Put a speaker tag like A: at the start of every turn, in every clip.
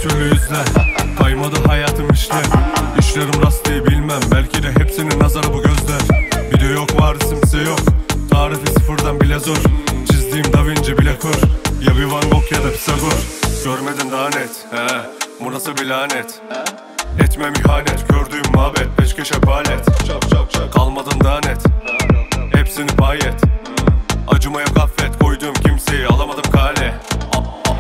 A: türlü yüzler. Kaymadı hayatım işte. İşlerim rast diye bilmem. Belki de hepsinin nazarı bu gözler. Video yok var isimse yok. Tarifi sıfırdan bile zor. Çizdiğim Da Vinci bile kör. Ya bir Van Gogh ya da Pisagor. Görmedin daha net, bu nasıl bir lanet. Etmem ihanet, gördüğüm mabet. Peşkeş hep alet. Kalmadın daha net, hepsini payet. Acıma yok affet, koyduğum kimseyi alamadım kale.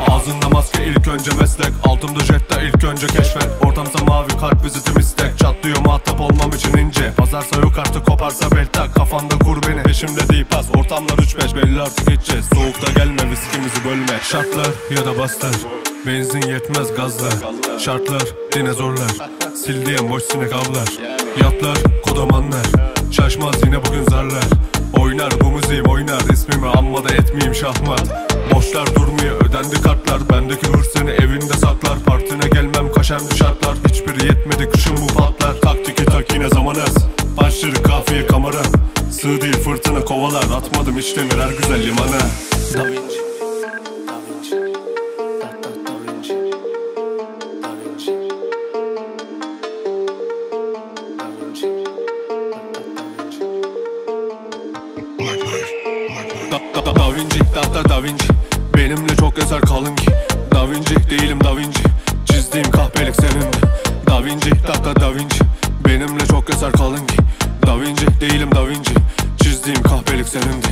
A: Ağzında maske ilk önce meslek. Altımda jetta ilk önce keşfet. Ortamsa mavi kalp vizitim istek. Çatlıyor muhatap olmam için ince. Pazarsa yok artık koparsa beltak. Kafanda kur beni peşimde değil pas. Ortamlar 3-5 belli artık gideceğiz. Soğukta gelme viskimizi bölme. Şartlar ya da bastır. Benzin yetmez gazlar. Şartlar yine zorlar. Sil diyen boş sinek avlar. Yatlar kodamanlar. Şaşmaz yine bugün zarlar. Oynar bu müziğim oynar. İsmimi amma da etmeyeyim şahmat. Boşlar durmuyor ödendi kartlar. Bendeki hırs seni evinde saklar. Partine gelmem kaşemli şartlar. Hiçbiri yetmedi kışın bu patlar. Tak tiki tak yine zaman az. Başları kafiye kamera. Sığ değil fırtına kovalar. Atmadım işlenir her güzel limana. Da Vinci, Da Vinci, Da Vinci, Da Vinci, Da Vinci, Da Vinci, Da Vinci. Benimle çok eser kalın ki. Da Vinci değilim Da Vinci. Çizdiğim kahpelik senin. Da Vinci, Da Vinci. Benimle çok eser kalın ki. Da Vinci değilim Da Vinci. Çizdiğim kahpelik senindi.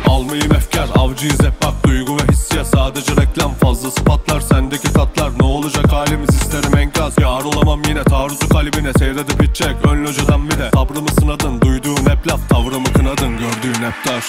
A: Almayayım efkar, avcıyız hep bak. Duygu ve hissiyat sadece reklam. Fazlası patlar sendeki tatlar. Ne olacak halimiz isterim enkaz. Yar olamam yine taarruzu kalbine. Seyredip bitecek ön locadan bir de. Sabrımı sınadın, duyduğun hep laf. Tavrımı kınadın, gördüğün hep taş.